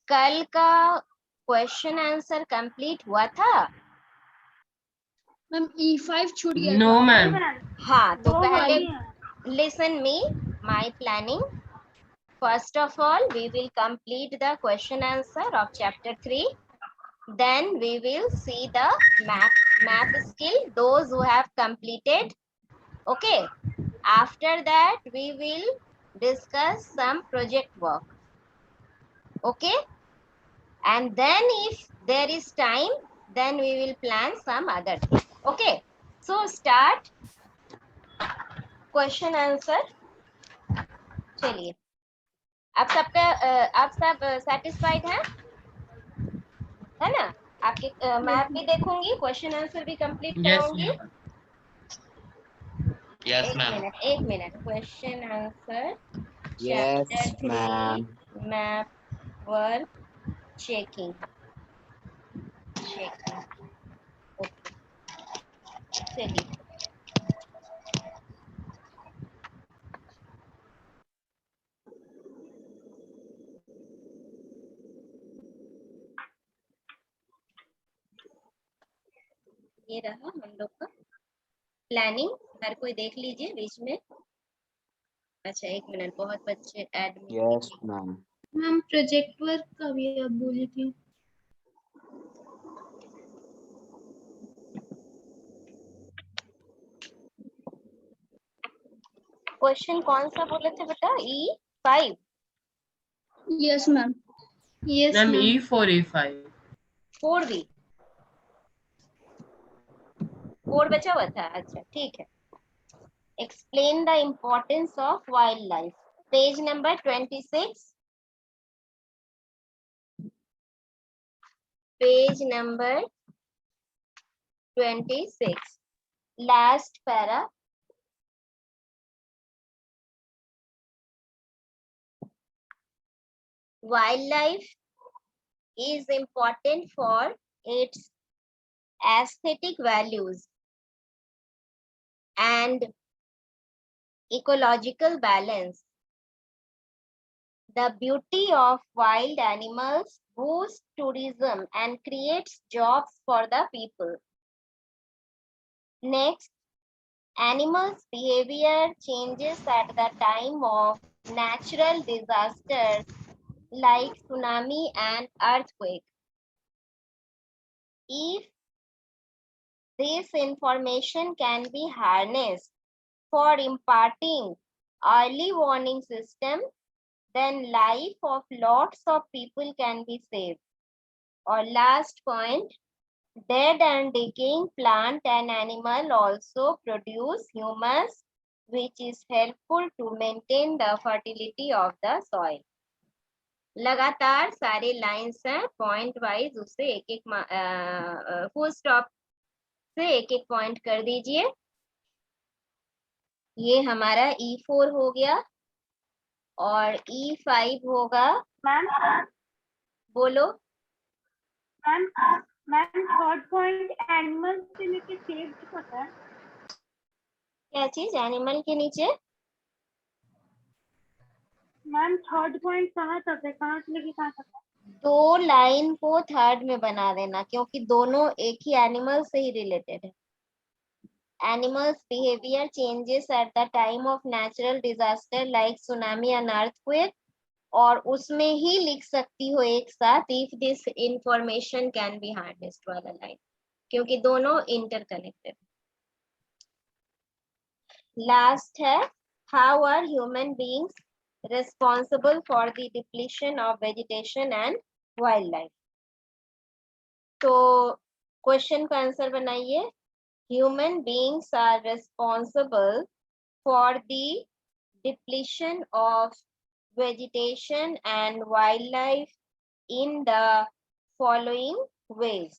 कल का question answer complete हुआ था? मैम E5 छूट गया नो था। मैम। हाँ, तो दो पहले बाकी listen me, my planning. First of all, we will complete the question answer of chapter 3. Then we will see the math skill, those who have completed. Okay. After that, we will discuss some project work. Okay. And then if there is time, then we will plan some other thing. Okay. So start question answer. चलिए, आप सब satisfied हैं, है ना? आपके map भी देखूंगी, question answer भी कंप्लीट कराऊंगी। Yes ma'am. एक minute, question answer Yes, chapter 3 ma'am. Map work checking. Okay, चलिए। ये रहा हम लोग का प्लानिंग, हर कोई देख लीजिए बीच में। अच्छा, एक मिनट, बहुत बच्चे admit. Yes, ma'am. Ma'am project work का भी आप बोली थी। क्वेश्चन कौन सा बोले थे बेटा? E5? Yes ma'am. Yes ma'am ma'am. E4 E5 4 भी 4 बचा हुआ था। अच्छा, ठीक है। Explain the importance of wild life, page number 26, page number 26, last para. Wildlife is important for its aesthetic values and ecological balance. The beauty of wild animals boosts tourism and creates jobs for the people. Next, animals' behavior changes at the time of natural disasters like tsunami and earthquake. If this information can be harnessed for imparting early warning system, then life of lots of people can be saved. Or last point, dead and decaying plant and animal also produce humus, which is helpful to maintain the fertility of the soil. लगातार सारे lines हैं, point wise उससे एक एक full stop से एक एक point कर दीजिए। ये हमारा E4 हो गया और E5 होगा। मैम बोलो। Ma'am ma'am third point animal से लेके सेव पता है? क्या चीज एनिमल के नीचे? मैम थर्ड पॉइंट कहाँ तक है, कहाँ से लेके कहाँ तक है? 2 लाइन को थर्ड में बना देना, क्योंकि दोनों एक ही एनिमल से ही रिलेटेड है। Animals' behavior changes at the time of natural disaster like tsunami and earthquake, और उसमें ही लिख सकती हो एक साथ if this information can be harnessed वाला लाइन, क्योंकि दोनों इंटरकनेक्टेड। लास्ट है, how are human beings responsible for the depletion of vegetation and wildlife? तो क्वेश्चन का आंसर बनाइए। Human beings are responsible for the depletion of vegetation and wildlife in the following ways.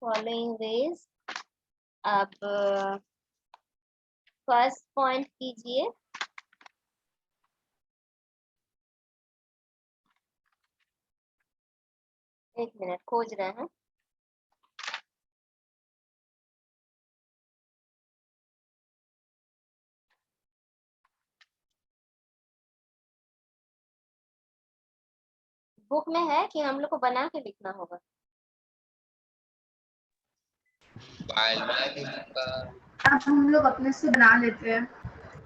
Following ways. अब first point कीजिए। एक minute, खोज रहे हैं। Book में है कि हम लोग को बना के लिखना होगा? अब हम लोग अपने से बना लेते हैं।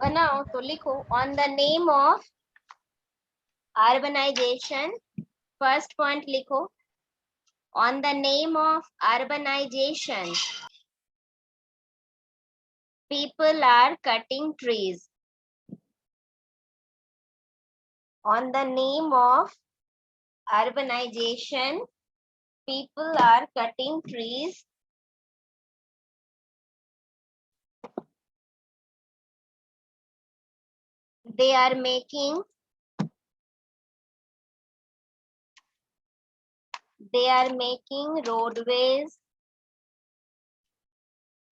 बनाओ तो लिखो, on the name of urbanisation, first point लिखो, on the name of urbanisation people are cutting trees. On the name of urbanization people are cutting trees. They are making roadways,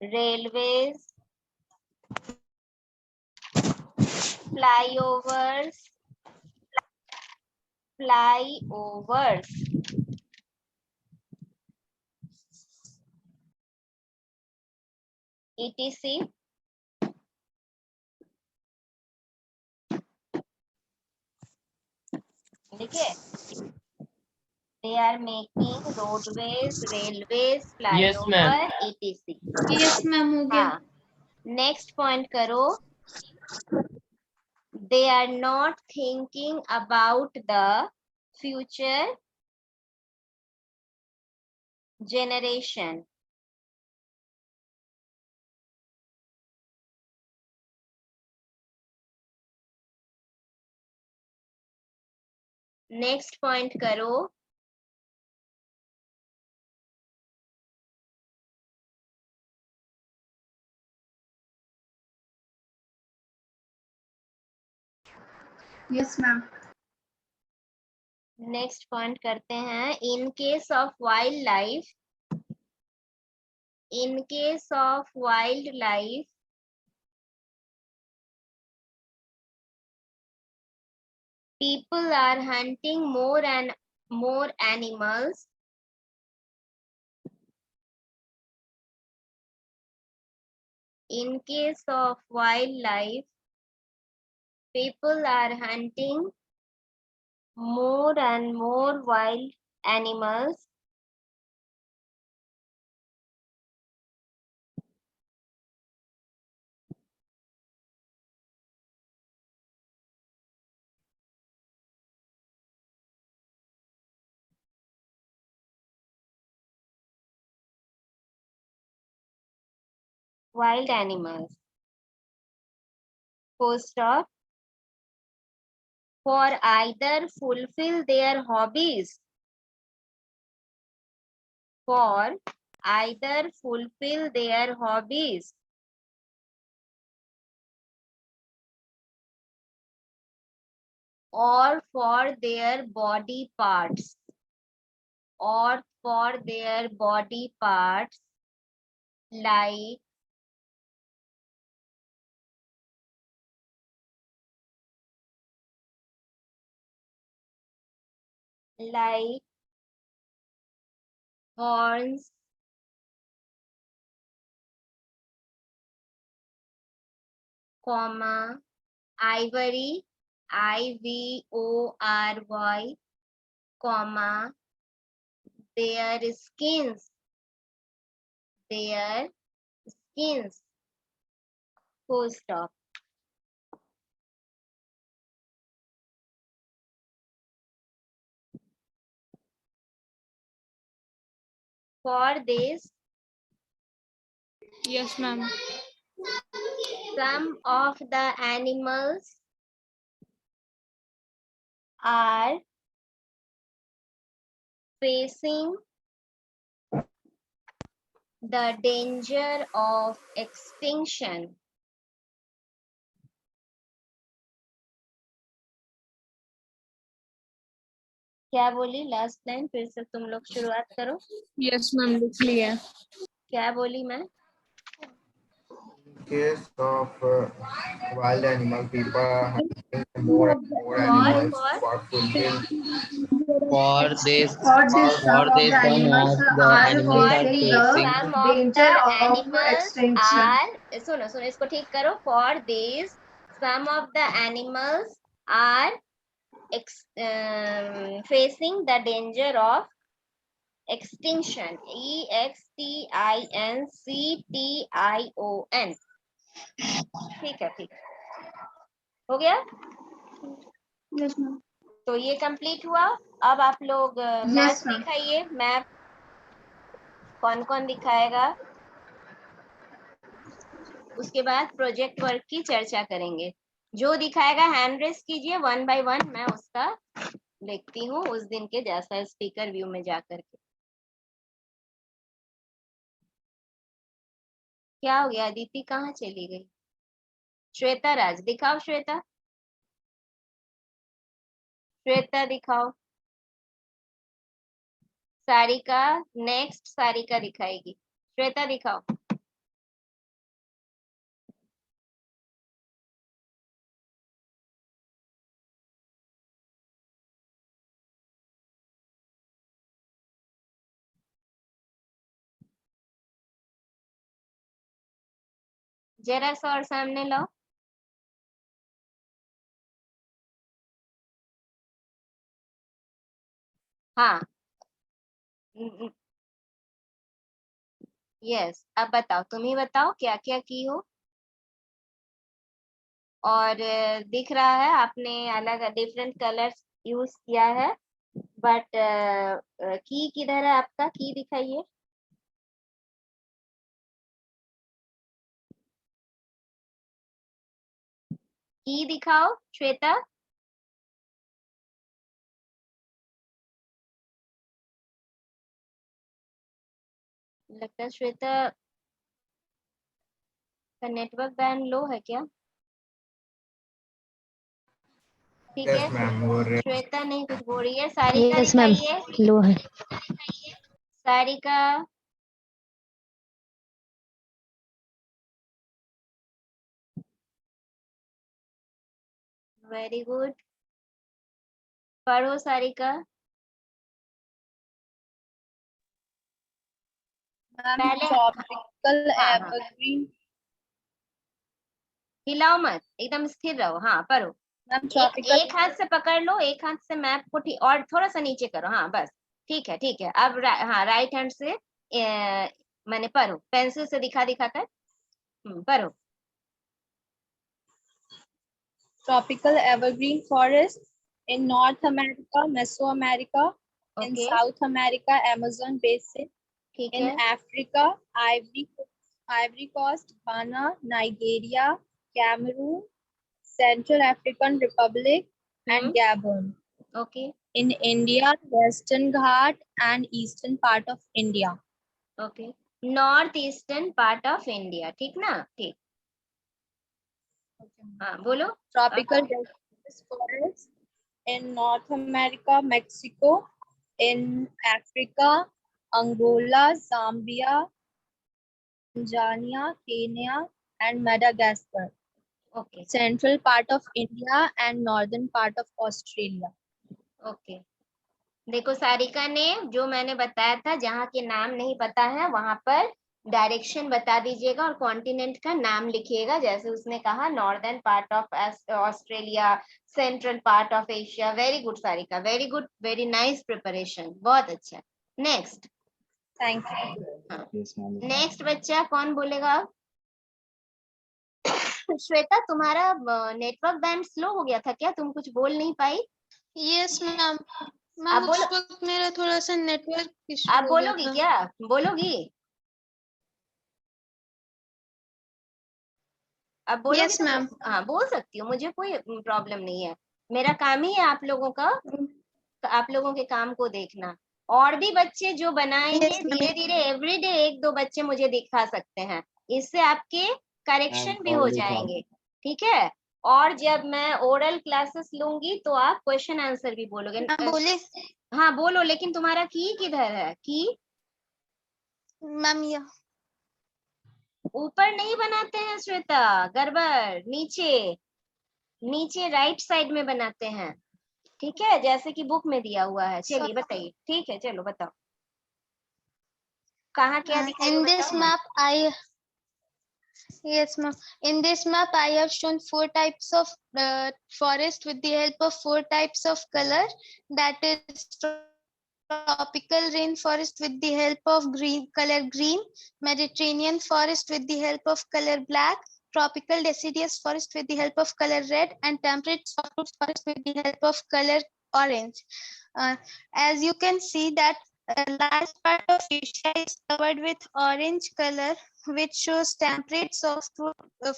railways, flyovers, etc. देखिए, they are making roadways, railways, Yes, ma'am. flyover, etc. Yes, ma'am. हो गया. हाँ, next point करो, they are not thinking about the future generation. Next point करो, yes ma'am. Next point करते हैं, in case of wild life, in case of wildlife, people are hunting more and more animals. In case of wildlife, people are hunting more and more wild animals. Wild animals. Full stop. For either fulfill their hobbies. For either fulfill their hobbies. Or for their body parts. Or for their body parts like horns, comma, ivory, ivory, comma, their skins, full stop. For this, Yes, ma'am. some of the animals are facing the danger of extinction. क्या बोली last line? फिर से तुम लोग शुरुआत करो. Yes, ma'am. लिख लिया. क्या बोली मैं? Case of wild animal, people are hunting more and more animals for fulfill. For this, For this, some of the some animals of the are animals are facing facing Some the of danger the of animals extinction. are, सुनो इसको ठीक करो. For this, some of the animals are facing the danger of extinction. EXTINCTION. ठीक है, ठीक हो गया। Yes, ma'am. तो ये कंप्लीट हुआ। अब आप लोग मैथ ma'am. दिखाइए। मैथ कौन कौन दिखाएगा? उसके बाद प्रोजेक्ट वर्क की चर्चा करेंगे। जो दिखाएगा हैंड रेस कीजिए, 1 by 1 मैं उसका देखती हूँ उस दिन के जैसा स्पीकर व्यू में जा करके। क्या हो गया? अदिति कहाँ चली गई? श्वेता राज दिखाओ। श्वेता, श्वेता दिखाओ। सारिका, नेक्स्ट सारिका दिखाएगी। श्वेता दिखाओ। जरा सा और सामने लाओ। हाँ, यस। अब बताओ, तुम ही बताओ क्या क्या की हो। और दिख रहा है आपने अलग डिफरेंट कलर्स यूज किया है, बट की किधर है आपका? की दिखाइए। की दिखाओ श्वेता। लगता है श्वेता का नेटवर्क बैंड लो है क्या? ठीक Yes, है, ma'am. वो श्वेता नहीं कुछ बोल रही है। Sarika Yes, ma'am. दिखाइए। लो है। Sarika, very good. पढ़ो सारिका। पहले Tropical हाँ हाँ, evergreen. हिलाओ मत, एकदम स्थिर रहो। हाँ पढ़ो। Ma'am, एक हाथ से पकड़ लो, एक हाथ से मैप को ठीक और थोड़ा सा नीचे करो। हाँ बस, ठीक है ठीक है। अब हाँ राइट हैंड से मैंने पढ़ो, पेंसिल से दिखा दिखा कर पढ़ो। tropical evergreen forest in North America, Mesoamerica, in okay, South America, Amazon basin, ठीक in है। Africa, Ivory Coast, Ghana, Nigeria, Cameroon, Central African Republic, and Gabon. Okay In India, Western Ghat and eastern part of India. Okay, north eastern part of India, ठीक ना? ठीक, हाँ बोलो। Tropical deciduous forests in North America, Mexico, in Africa, Angola, Zambia, Tanzania, Kenya, and Madagascar. Okay Central part of India and northern part of Australia. Okay, देखो सारिका ने जो मैंने बताया था, जहाँ के नाम नहीं पता है वहां पर डायरेक्शन बता दीजिएगा और कॉन्टिनेंट का नाम लिखिएगा। जैसे उसने कहा northern part of Australia, central part of Asia. Very good Sarika, very good, very nice preparation, बहुत अच्छा। नेक्स्ट। Thank you. नेक्स्ट बच्चा कौन बोलेगा? श्वेता, तुम्हारा नेटवर्क बैंड स्लो हो गया था क्या? तुम कुछ बोल नहीं पाई? Yes ma'am. आप मैम उस बोलो। वक्त मेरा थोड़ा सा नेटवर्क इशू आप हो गया बोलोगी था। क्या? बोलोगी? अब बोलोगे यस तो मैम। हाँ बोल सकती हूँ, मुझे कोई प्रॉब्लम नहीं है। मेरा काम ही है आप लोगों का, आप लोगों के काम को देखना। और भी बच्चे जो बनाएंगे Yes, ma'am. धीरे धीरे एवरीडे 1-2 बच्चे मुझे दिखा सकते हैं, इससे आपके करेक्शन भी हो जाएंगे, ठीक है? और जब मैं ओरल क्लासेस लूंगी तो आप क्वेश्चन आंसर भी बोलोगे। बोले हाँ बोलो, लेकिन तुम्हारा की किधर है? की मैम ये ऊपर नहीं बनाते हैं श्वेता, गड़बड़, नीचे नीचे राइट साइड में बनाते हैं, ठीक है? जैसे कि बुक में दिया हुआ है। चलिए बताइए, ठीक है चलो बताओ कहाँ क्या दिखाई in this बताओ। map I Yes, ma'am. In this map, I have shown 4 types of forest with the help of 4 types of color. That is tropical rainforest with the help of color green, Mediterranean forest with the help of color black, tropical deciduous forest with the help of color red, and temperate softwood forest with the help of color orange. As you can see that large part of Asia is covered with orange color, which shows temperate softwood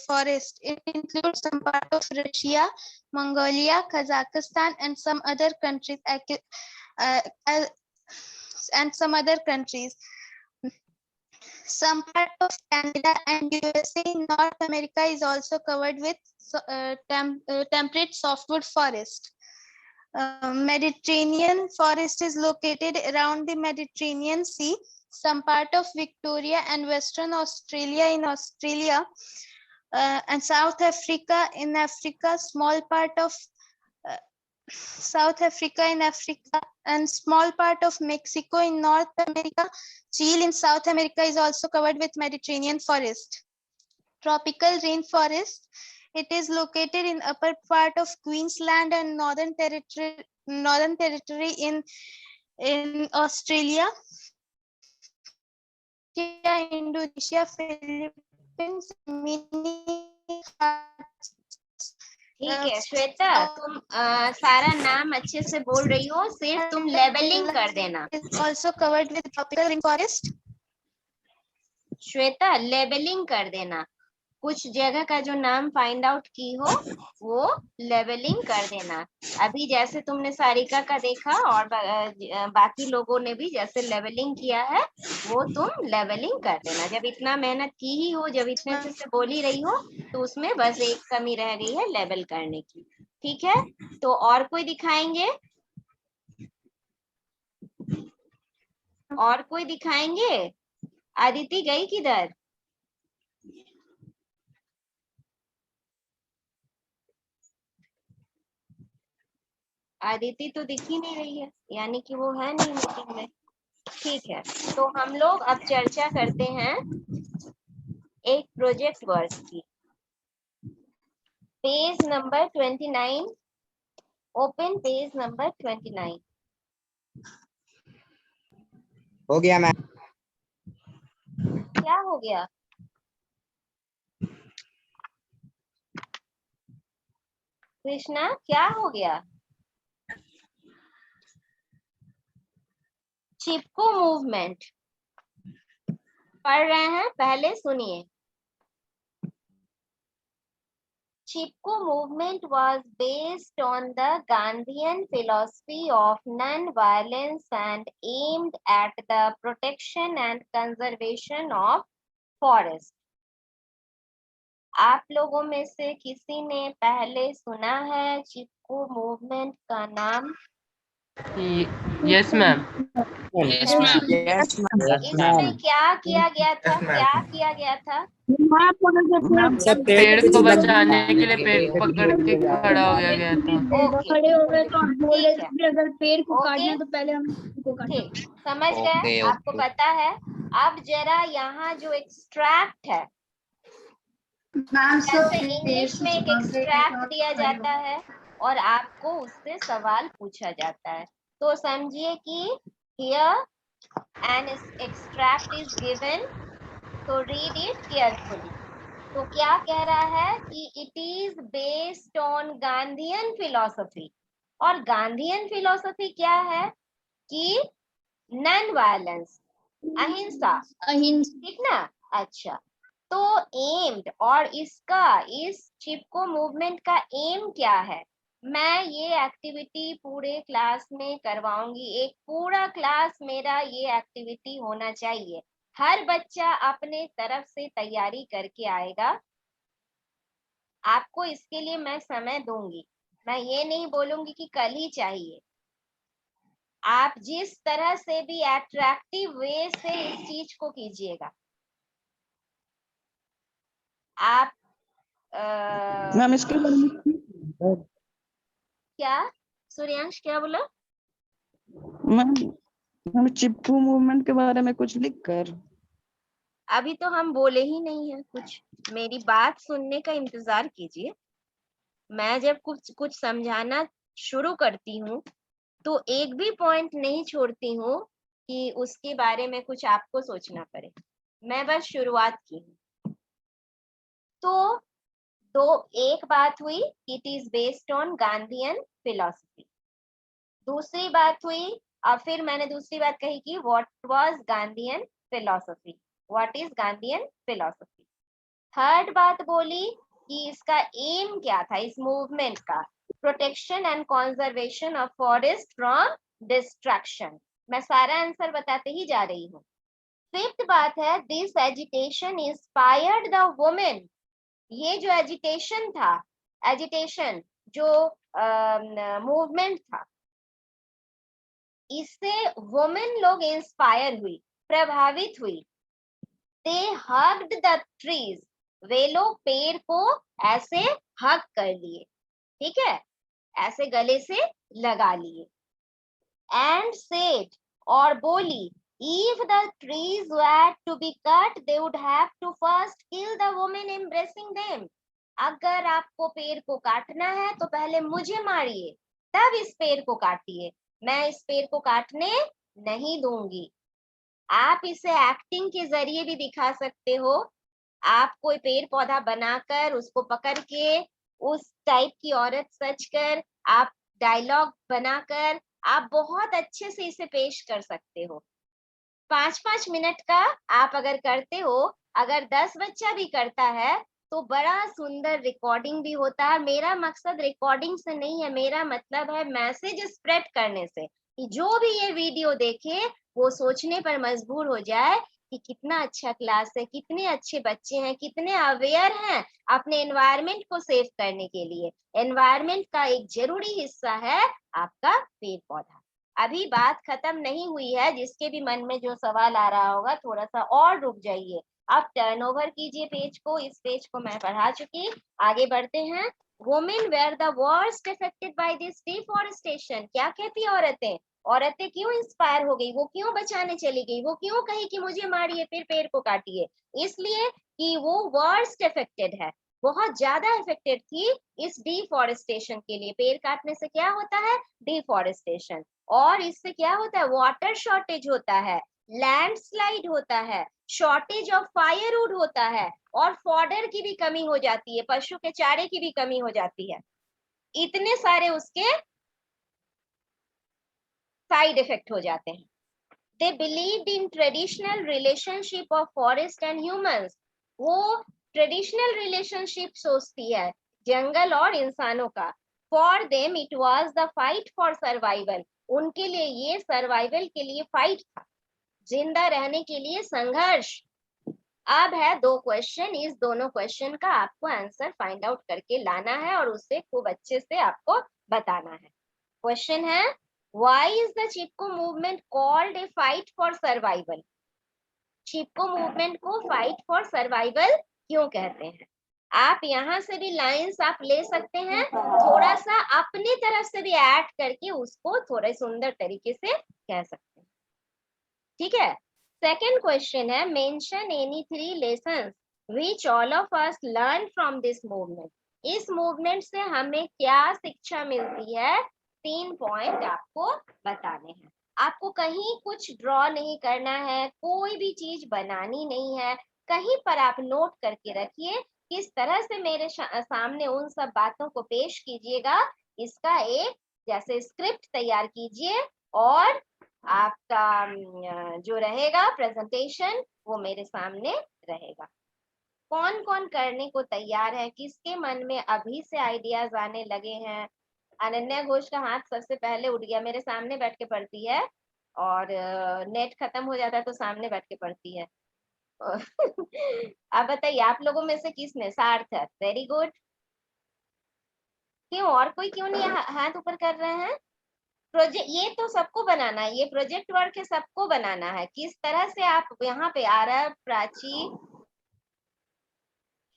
forest. It includes some part of Russia, Mongolia, Kazakhstan, and some other countries. And some other countries. Some part of Canada and USA in North America is also covered with temperate softwood forest. Mediterranean forest is located around the Mediterranean Sea. Some part of Victoria and Western Australia in Australia, and South Africa in Africa, small part of South Africa in Africa, and small part of Mexico in North America. Chile in South America is also covered with Mediterranean forest. Tropical rainforest. It is located in upper part of Queensland and Northern Territory in Australia, Indonesia, Philippines, ठीक है श्वेता, तुम सारा नाम अच्छे से बोल रही हो, सिर्फ तुम लेबलिंग कर देना। also covered with tropical rainforest. Shweta labelling कर देना, कुछ जगह का जो नाम फाइंड आउट की हो वो लेबलिंग कर देना। अभी जैसे तुमने सारिका का देखा और बाकी लोगों ने भी जैसे लेबलिंग किया है वो तुम लेबलिंग कर देना। जब इतना मेहनत की ही हो, जब इतने अच्छे से बोल ही रही हो, तो उसमें बस एक कमी रह गई है लेबल करने की। ठीक है, तो और कोई दिखाएंगे? और कोई दिखाएंगे? आदिति गई किधर? आदिति तो दिख ही नहीं रही है, यानी कि वो है नहीं मीटिंग में। ठीक है, तो हम लोग अब चर्चा करते हैं एक प्रोजेक्ट वर्क की। Page number 29, open page number 29। हो गया मैम। क्या हो गया? कृष्णा क्या हो गया? चिपको मूवमेंट पढ़ रहे हैं, पहले सुनिए। Chipko movement was based on the Gandhian philosophy of non-violence and aimed at the protection and conservation of forest. आप लोगों में से किसी ने पहले सुना है चिपको मूवमेंट का नाम? Yes ma'am. Yes ma'am. इसमें क्या किया गया था? Yes, ma'am. क्या किया गया था? पेड़ को बचाने के लिए पेड़ पकड़ के खड़ा हो गया था। खड़े हो गए तो बोले कि अगर पेड़ को ओके। काटना है तो पहले हम को काटना। ठीक, समझ गए? ओके, आपको ओके। पता है। अब जरा यहाँ जो एक्सट्रैक्ट है, जैसे इंग्लिश में एक एक्सट्रैक्ट दिया जाता है और आपको उससे सवाल पूछा जाता है, तो समझिए कि here an extract is given, तो रीड इट केयरफुली। तो क्या कह रहा है कि it is based on Gandhian philosophy. और गांधीयन फिलॉसफी क्या है? कि नॉन वायलेंस, अहिंसा। ठीक ना? अच्छा, तो एम्ड, और इसका, इस चिपको मूवमेंट का एम क्या है? मैं ये एक्टिविटी पूरे क्लास में करवाऊंगी। एक पूरा क्लास मेरा ये एक्टिविटी होना चाहिए। हर बच्चा अपने तरफ से तैयारी करके आएगा। आपको इसके लिए मैं समय दूंगी। मैं ये नहीं बोलूंगी कि कल ही चाहिए। आप जिस तरह से भी अट्रैक्टिव वे से इस चीज को कीजिएगा। आप मैम इसके बारे में क्या सूर्यांश क्या बोला? मैम चिपको मूवमेंट के बारे में कुछ लिख कर। अभी तो हम बोले ही नहीं है कुछ, मेरी बात सुनने का इंतजार कीजिए। मैं जब कुछ समझाना शुरू करती हूँ तो एक भी पॉइंट नहीं छोड़ती हूँ कि उसके बारे में कुछ आपको सोचना पड़े। मैं बस शुरुआत की हूँ। तो एक बात हुई, it is based on Gandhian philosophy. दूसरी बात हुई, और फिर मैंने दूसरी बात कही कि what was Gandhian philosophy, what is Gandhian philosophy. Third बात बोली कि इसका एम क्या था इस मूवमेंट का, protection and conservation of forest from destruction. मैं सारा आंसर बताते ही जा रही हूँ। फिफ्थ बात है, this agitation inspired the women. ये जो एजिटेशन था, एजिटेशन जो मूवमेंट था, इससे वुमेन लोग इंस्पायर हुई, प्रभावित हुई। दे हग्ड द ट्रीज, वे लोग पेड़ को ऐसे हग कर लिए, ठीक है, ऐसे गले से लगा लिए। एंड सेड, और बोली, if the trees were to be cut they would have to first kill the woman embracing them। अगर आपको पेड़ को काटना है तो पहले मुझे मारिए, तब इस पेड़ को काटिए, मैं इस पेड़ को काटने नहीं दूंगी। आप इसे एक्टिंग के जरिए भी दिखा सकते हो। आप कोई पेड़ पौधा बनाकर उसको पकड़ के उस टाइप की औरत सच कर, आप डायलॉग बनाकर आप बहुत अच्छे से इसे पेश कर सकते हो। 5-5 मिनट का आप अगर करते हो, अगर 10 बच्चा भी करता है तो बड़ा सुंदर रिकॉर्डिंग भी होता है। मेरा मकसद रिकॉर्डिंग से नहीं है, मेरा मतलब है मैसेज स्प्रेड करने से, कि जो भी ये वीडियो देखे वो सोचने पर मजबूर हो जाए कि कितना अच्छा क्लास है, कितने अच्छे बच्चे हैं, कितने अवेयर हैं अपने एनवायरनमेंट को सेव करने के लिए। एनवायरनमेंट का एक जरूरी हिस्सा है आपका पेड़ पौधा। अभी बात खत्म नहीं हुई है, जिसके भी मन में जो सवाल आ रहा होगा थोड़ा सा और रुक जाइए। अब टर्नओवर कीजिए पेज को, इस पेज को मैं पढ़ा चुकी, आगे बढ़ते हैं। Women where the worst affected by this deforestation. क्या कहती औरतें, औरतें क्यों इंस्पायर हो गई, वो क्यों बचाने चली गई, वो क्यों कही कि मुझे मारिए फिर पेड़ को काटिए? इसलिए कि वो वर्स्ट अफेक्टेड है, बहुत ज्यादा अफेक्टेड थी इस डिफॉरेस्टेशन के लिए। पेड़ काटने से क्या होता है, डिफॉरेस्टेशन, और इससे क्या होता है, वाटर शॉर्टेज होता है, लैंडस्लाइड होता है, शॉर्टेज ऑफ फायरवुड होता है, और फॉडर की भी कमी हो जाती है, पशु के चारे की भी कमी हो जाती है। इतने सारे उसके साइड इफेक्ट हो जाते हैं। They believed in traditional relationship of forest and humans. वो ट्रेडिशनल रिलेशनशिप सोचती है जंगल और इंसानों का। For them it was the fight for survival. उनके लिए ये सर्वाइवल के लिए फाइट था, जिंदा रहने के लिए संघर्ष। अब है 2 क्वेश्चन, इस दोनों क्वेश्चन का आपको आंसर फाइंड आउट करके लाना है और उससे खूब अच्छे से आपको बताना है। क्वेश्चन है, why is the Chipko movement called a fight for survival? Chipko movement को फाइट फॉर सर्वाइवल क्यों कहते हैं? आप यहाँ से भी लाइंस आप ले सकते हैं, थोड़ा सा अपनी तरफ से भी ऐड करके उसको थोड़े सुंदर तरीके से कह सकते हैं, ठीक है। सेकंड क्वेश्चन है, mention any 3 lessons which all of us learn from this movement. इस मूवमेंट से हमें क्या शिक्षा मिलती है? 3 पॉइंट आपको बताने हैं। आपको कहीं कुछ ड्रॉ नहीं करना है, कोई भी चीज बनानी नहीं है, कहीं पर आप नोट करके रखिए किस तरह से मेरे सामने उन सब बातों को पेश कीजिएगा। इसका एक जैसे स्क्रिप्ट तैयार कीजिए और आपका जो रहेगा प्रेजेंटेशन वो मेरे सामने रहेगा। कौन कौन करने को तैयार है, किसके मन में अभी से आइडियाज आने लगे हैं? अनन्या घोष का हाथ सबसे पहले उठ गया, मेरे सामने बैठ के पढ़ती है और नेट खत्म हो जाता है तो सामने बैठ के पढ़ती है। आप बताइए, आप लोगों में से किसने? सार्थक, वेरी गुड। क्यों, और कोई क्यों नहीं हाथ ऊपर कर रहे हैं? प्रोजेक्ट ये तो सबको बनाना है, ये प्रोजेक्ट वर्क है, सबको बनाना है। किस तरह से आप यहाँ पे आरव, प्राची,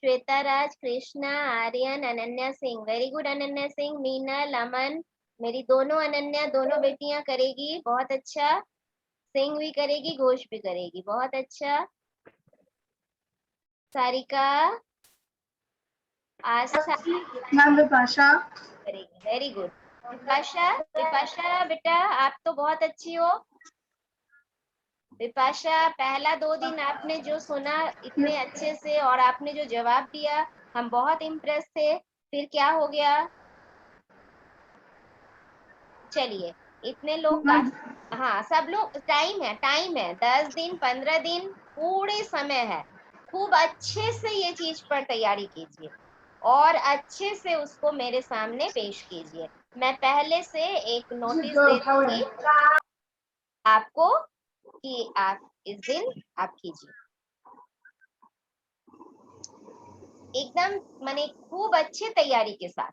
श्वेता राज, कृष्णा, आर्यन, अनन्या सिंह, वेरी गुड अनन्या सिंह, मीनल, अमन, मेरी दोनों अनन्या, दोनों बेटियां करेगी, बहुत अच्छा। सिंह भी करेगी, घोष भी करेगी, बहुत अच्छा। Sarika, Aastha, ma'am Vipasha, very good. Vipasha, Vipasha बेटा आप तो बहुत अच्छी हो। विपाशा, पहला 2 दिन आपने जो सुना इतने अच्छे से और आपने जो जवाब दिया हम बहुत इम्प्रेस थे, फिर क्या हो गया? चलिए इतने लोग हाँ सब लोग, टाइम है 10 दिन 15 दिन पूरे समय है। खूब अच्छे से ये चीज पर तैयारी कीजिए और अच्छे से उसको मेरे सामने पेश कीजिए। मैं पहले से एक नोटिस दे दूंगी आपको कि आप इस दिन आप कीजिए एकदम माने खूब अच्छे तैयारी के साथ।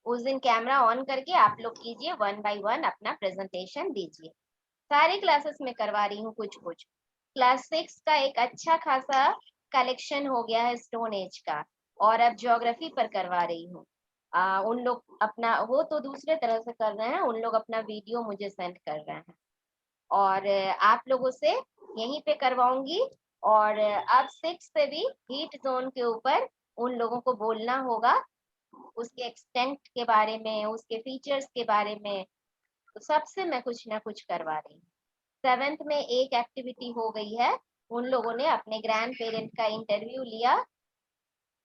उस दिन कैमरा ऑन करके आप लोग कीजिए, 1 बाय 1 अपना प्रेजेंटेशन दीजिए। सारे क्लासेस में करवा रही हूँ कुछ कुछ। क्लास 6 का एक अच्छा खासा कलेक्शन हो गया है स्टोन एज का, और अब ज्योग्राफी पर करवा रही हूँ। उन लोग अपना वो तो दूसरे तरह से कर रहे हैं, उन लोग अपना वीडियो मुझे सेंड कर रहे हैं और आप लोगों से यहीं पे करवाऊंगी। और अब 6 से भी हीट जोन के ऊपर उन लोगों को बोलना होगा, उसके एक्सटेंट के बारे में, उसके फीचर्स के बारे में, तो सबसे मैं कुछ ना कुछ करवा रही हूँ। 7th में एक एक्टिविटी हो गई है, उन लोगों ने अपने ग्रैंड पेरेंट का इंटरव्यू लिया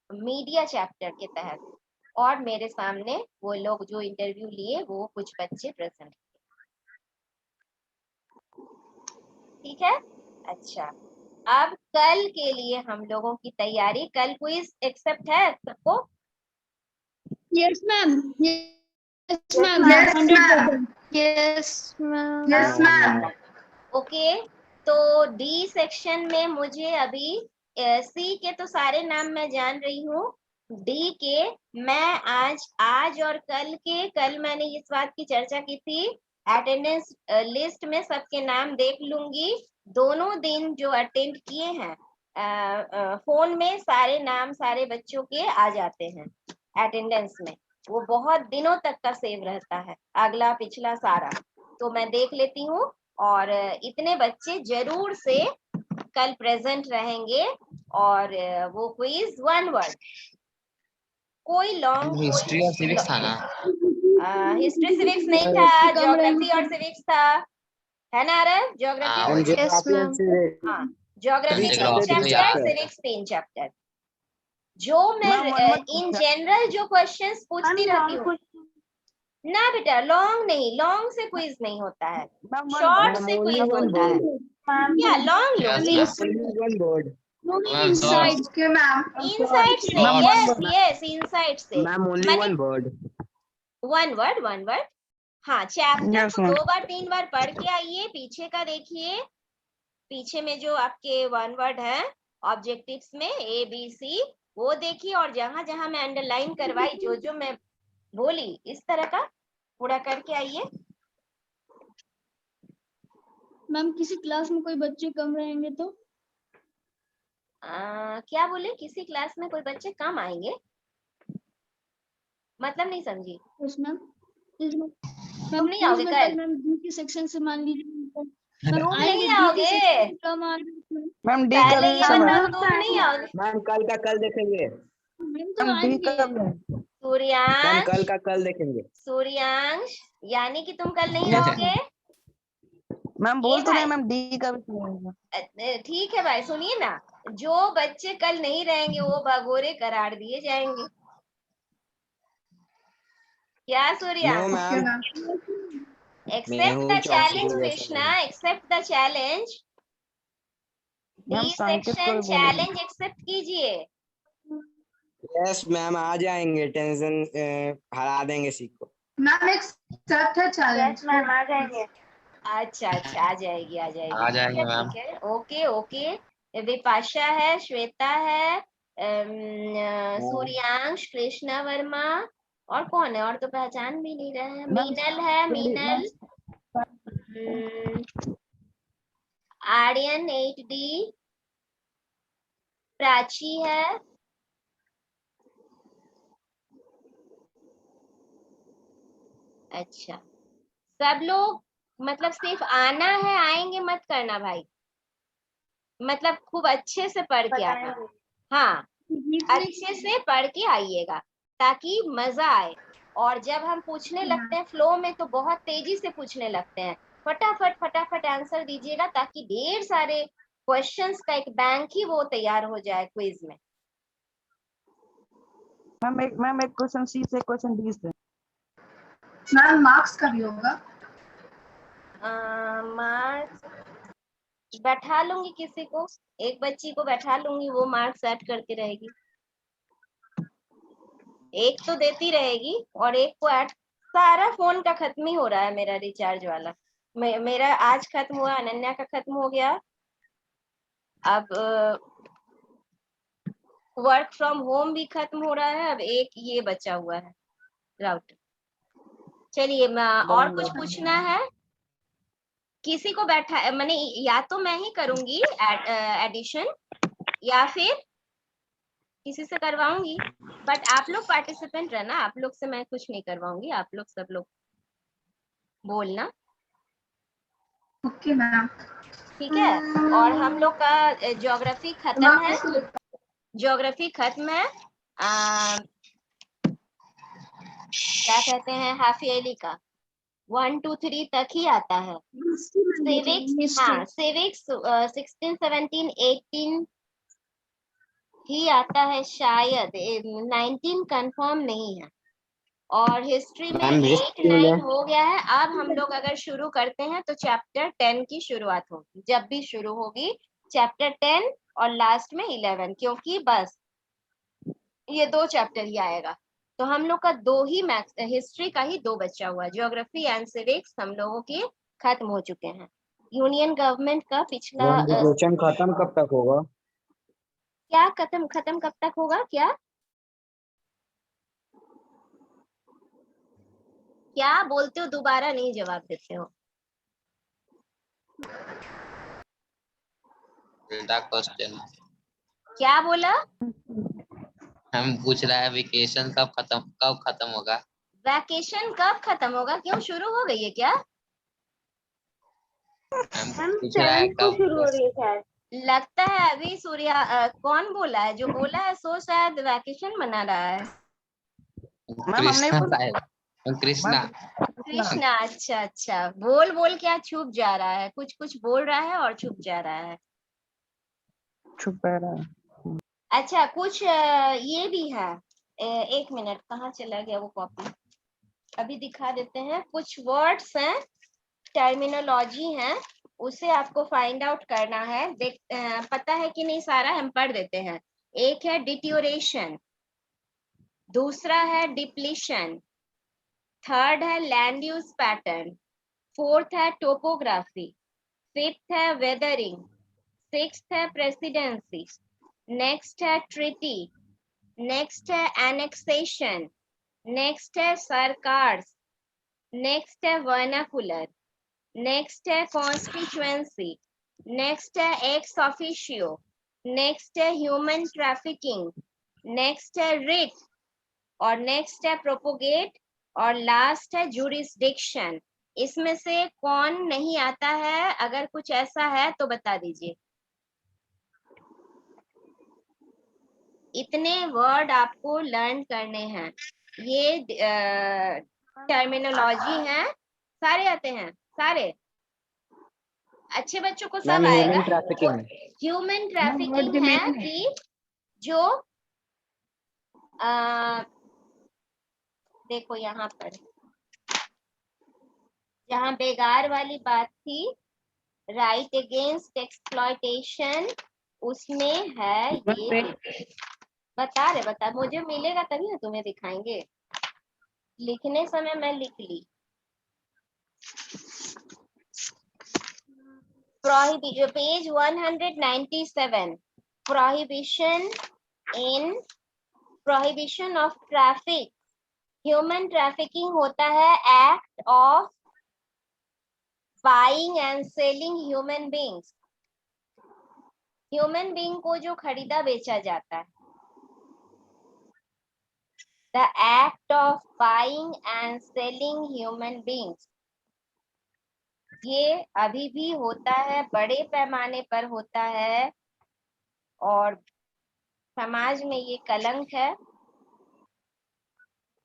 मीडिया चैप्टर के तहत, और मेरे सामने वो लोग जो इंटरव्यू लिए वो कुछ बच्चे प्रेजेंट किए। ठीक है, अच्छा अब कल के लिए हम लोगों की तैयारी, कल क्विज एक्सेप्ट है सबको? Yes, ma'am. Yes, ma'am. Yes, 100%. Yes, ma'am. Yes ma'am, okay, तो डी सेक्शन में मुझे अभी सी के तो सारे नाम मैं जान रही हूँ, डी के मैं आज और कल मैंने इस बात की चर्चा की थी, अटेंडेंस लिस्ट में सबके नाम देख लूंगी। दोनों दिन जो अटेंड किए हैं फोन में सारे नाम सारे बच्चों के आ जाते हैं अटेंडेंस में, वो बहुत दिनों तक का सेव रहता है, अगला पिछला सारा, तो मैं देख लेती हूँ। और इतने बच्चे जरूर से कल प्रेजेंट रहेंगे और वो क्विज 1 वर्ड, कोई लॉन्ग हिस्ट्री और सिविक्स था ना? हिस्ट्री सिविक्स नहीं था, ज्योग्राफी और सिविक्स था, है ना? ज्योग्राफी हाँ और वही। Yes, ma'am. हाँ, ज्योग्राफी 3 Geography तो चैप्टर, याद है। Civics 3 chapter. जो मैं इन जनरल जो क्वेश्चंस पूछती रहती हूँ ना बेटा, लॉन्ग नहीं, लॉन्ग से क्विज नहीं होता है, शॉर्ट से क्विज होता है। क्या लॉन्ग Yes, लोगी? ma'am. one word. Ma'am, short. Okay ma'am, insight से, Shorts. यस इनसाइट से, Ma'am, only माने one word. 1 वर्ड। हाँ, चैप्टर Yes, को ma'am. 2 बार 3 बार पढ़ के आइए, पीछे का देखिए, पीछे में जो आपके 1 वर्ड है ऑब्जेक्टिव्स में ABC, वो देखिए, और जहां जहां मैं अंडरलाइन करवाई, जो जो मैं बोली, इस तरह का पूरा करके आइए। मैम किसी क्लास में कोई बच्चे कम रहेंगे तो? क्या बोले? किसी क्लास में कोई बच्चे कम आएंगे, मतलब नहीं समझी। Yes, ma'am. तुम नहीं आओगे कल? मैम दूसरे सेक्शन से मान लीजिए तुम नहीं आएंगे, आओगे? कम आ रहे हैं। मैम डी पहले कब ये है? बताओ, तुम नहीं आओगे? मैम कल का कल देखेंगे। मैम तो मैम डी आएंगे। कब है? मैम सूर्यांश, कल का कल देखेंगे। सूर्यांश, यानी कि तुम कल नहीं Yes, आओगे? मैम ये बोल तो रहे भाई, मैम डी कब है? ठीक है भाई, सुनिए ना, जो बच्चे कल नहीं रहेंगे वो भगोरे करार दिए जाएंगे। क्या No, Suryansh? ma'am. Accept the challenge Krishna, accept the challenge. Ma'am D Sanket को सेक्शन भी बोलो। चैलेंज एक्सेप्ट कीजिए। Yes, ma'am. आ जाएंगे, टेंशन हरा देंगे सीख को। मैम एक एक्सेप्ट है चैलेंज। मैम आ जाएंगे। अच्छा आ जाएगी आ ठीक जाएंगे है मैम। ठीक है, ओके ओके। विपाशा है, श्वेता है, सूर्यांश, कृष्णा वर्मा, और कौन है? और तो पहचान भी नहीं रहे हैं। मैम मीनल है, मीनल, आर्यन 8D, प्राची है, अच्छा सब लोग, मतलब सिर्फ आना है, आएंगे मत करना भाई। मतलब खूब अच्छे से पढ़ के आना। हाँ, अच्छे से पढ़ के आइएगा ताकि मजा आए। और जब हम पूछने लगते हैं फ्लो में तो बहुत तेजी से पूछने लगते हैं, फटाफट फटाफट आंसर दीजिएगा ताकि ढेर सारे क्वेश्चंस का एक बैंक ही वो तैयार हो जाए क्विज में। मैम एक क्वेश्चन सी से क्वेश्चन डी से। मैम मार्क्स का भी होगा? मार्क्स बैठा लूंगी, किसी को एक बच्ची को बैठा लूंगी, वो मार्क्स सेट करती रहेगी। एक तो देती रहेगी और एक को ऐड। सारा फोन का खत्म ही हो रहा है मेरा रिचार्ज वाला। मेरा आज खत्म हुआ, अनन्या का खत्म हो गया। अब वर्क फ्रॉम होम भी खत्म हो रहा है। अब एक ये बचा हुआ है राउटर। चलिए और कुछ पूछना है किसी को? बैठा मैंने, या तो मैं ही करूंगी एडिशन या फिर किसी से करवाऊंगी, बट आप लोग पार्टिसिपेंट रहना, आप लोग से मैं कुछ नहीं करवाऊंगी, आप लोग सब लोग बोलना। Okay ma'am. ठीक है। और हम लोग का ज्योग्राफी खत्म है, ज्योग्राफी खत्म है। क्या कहते हैं, हाफ ईयरली का 1 2 3 तक ही आता है। सिविक्स, हाँ सिविक्स 16 17 18 ही आता है शायद, 19 कंफर्म नहीं है। और हिस्ट्री में 8 9 हो गया है। अब हम लोग अगर शुरू करते हैं तो चैप्टर 10 की शुरुआत होगी। जब भी शुरू होगी चैप्टर 10 और लास्ट में 11, क्योंकि बस ये 2 चैप्टर ही आएगा। तो हम लोग का 2 ही मैथ्स हिस्ट्री का ही 2 बचा हुआ है। ज्योग्राफी एंड सिविक्स हम लोगों के खत्म हो चुके हैं। यूनियन गवर्नमेंट का पिछला क्वेश्चन खत्म कब तक होगा? क्या खत्म कब तक होगा? क्या बोलते हो? दोबारा नहीं जवाब देते हो। उल्टा क्वेश्चन। क्या बोला? हम पूछ रहा है वेकेशन कब खत्म होगा? वैकेशन कब खत्म होगा? क्यों, शुरू हो गई है क्या? हम पूछ रहा है कब शुरू हो रही है शायद। लगता है अभी सूर्या कौन बोला है? जो बोला है सो शायद वैकेशन मना रहा है। कृष्णा साहब, कृष्णा। कृष्णा, अच्छा अच्छा। बोल बोल क्या छुप जा रहा है, कुछ कुछ बोल रहा है और छुप जा रहा है। छुप रहा है। अच्छा, कुछ ये भी है। एक मिनट, कहाँ चला गया वो कॉपी? अभी दिखा देते हैं। कुछ वर्ड्स हैं, टर्मिनोलॉजी है, उसे आपको फाइंड आउट करना है। पता है कि नहीं सारा? हम पढ़ देते हैं। एक है डिट्यूरेशन, दूसरा है डिप्लीशन, थर्ड है लैंड यूज पैटर्न, फोर्थ है टोपोग्राफी, फिफ्थ है वेदरिंग, सिक्स्थ है प्रेसिडेंसी, नेक्स्ट है ट्रिटी, नेक्स्ट है एनेक्सेशन, नेक्स्ट है सरकार्स, नेक्स्ट है वर्नाकुलर, नेक्स्ट है कॉन्स्टिट्यूएंसी, नेक्स्ट है एक्स ऑफिशियो, नेक्स्ट है ह्यूमन ट्रैफिकिंग, नेक्स्ट है रिट, और नेक्स्ट है प्रोपोगेट, और लास्ट है जुरिस्डिक्शन। इसमें से कौन नहीं आता है? अगर कुछ ऐसा है तो बता दीजिए। इतने वर्ड आपको लर्न करने हैं। ये टर्मिनोलॉजी है, सारे आते हैं, सारे अच्छे बच्चों को सब आएगा। ह्यूमन ट्रैफिकिंग, ह्यूमन ट्रैफिकिंग है कि जो देखो यहाँ पर, जहाँ बेगार वाली बात थी, राइट अगेंस्ट एक्सप्लॉयटेशन, उसमें है ये। बता मुझे मिलेगा तभी ना तुम्हें दिखाएंगे। लिखने समय मैं लिख ली। Page 197, prohibition of traffic. Human trafficking होता है act of buying and selling human beings. Human being को जो खरीदा बेचा जाता है, the act of buying and selling human beings. ये अभी भी होता है, बड़े पैमाने पर होता है और समाज में ये कलंक है।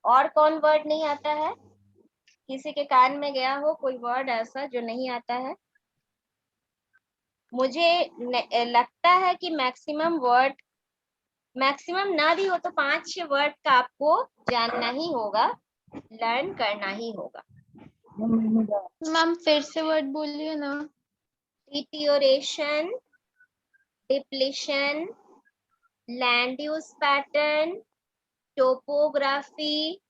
और कौन वर्ड नहीं आता है? किसी के कान में गया हो कोई वर्ड ऐसा जो नहीं आता है? मुझे लगता है कि मैक्सिमम ना भी हो तो 5-6 वर्ड का आपको जानना ही होगा, लर्न करना ही होगा। मैम फिर से वर्ड बोलिए ना। Deterioration, depletion, land use pattern, topography,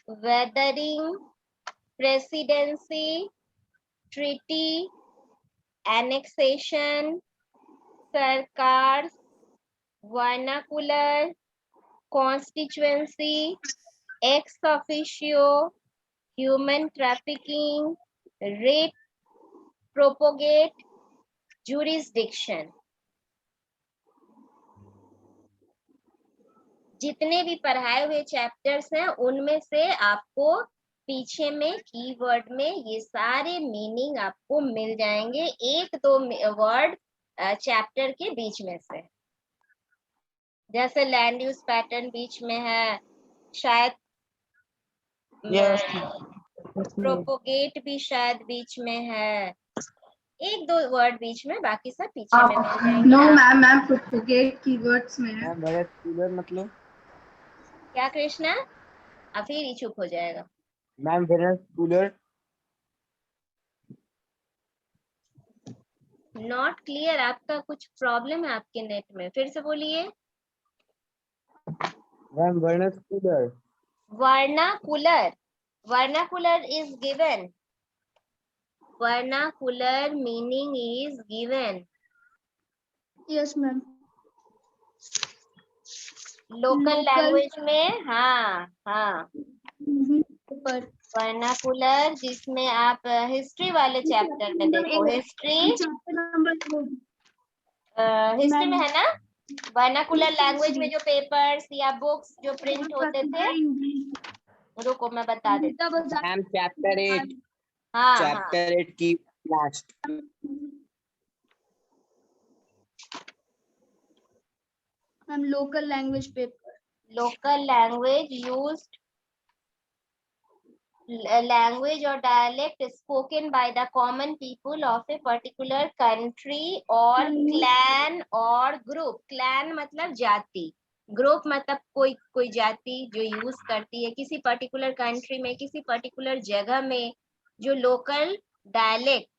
weathering, presidency, treaty, annexation, सरकार, vernacular, constituency, ex officio, human trafficking, rape, propagate, jurisdiction. जितने भी पढ़ाए हुए चैप्टर्स हैं उनमें से आपको पीछे में कीवर्ड में ये सारे मीनिंग आपको मिल जाएंगे, 1-2 वर्ड चैप्टर के बीच में से। जैसे लैंड यूज पैटर्न बीच में है, शायद प्रोपोगेट भी शायद बीच में है, 1-2 वर्ड बीच में, बाकी सब पीछे में मिल जाएंगे। नो मैम प्रोपोगेट कीवर्ड्स में है। मतलब क्या कृष्णा? अब फिर ही चुप हो जाएगा। मैम कूलर नॉट क्लियर, आपका कुछ प्रॉब्लम है आपके नेट में, फिर से बोलिए। Ma'am cooler vernacular is given, vernacular meaning is given. Yes ma'am. Local language में हाँ वर्नाकुलर, जिसमें आप हिस्ट्री वाले चैप्टर में देखो, हिस्ट्री में है ना वर्नाकुलर लैंग्वेज में जो पेपर्स या बुक्स जो प्रिंट होते थे। रुको मैं बता देती हूँ। मैम चैप्टर 8 हाँ की last. Ma'am local language paper. Local language used, language or dialect spoken by the common people of a particular country or clan or group. clan मतलब जाति, group मतलब कोई जाति जो यूज करती है किसी पर्टिकुलर कंट्री में, किसी पर्टिकुलर जगह में, जो लोकल डायलेक्ट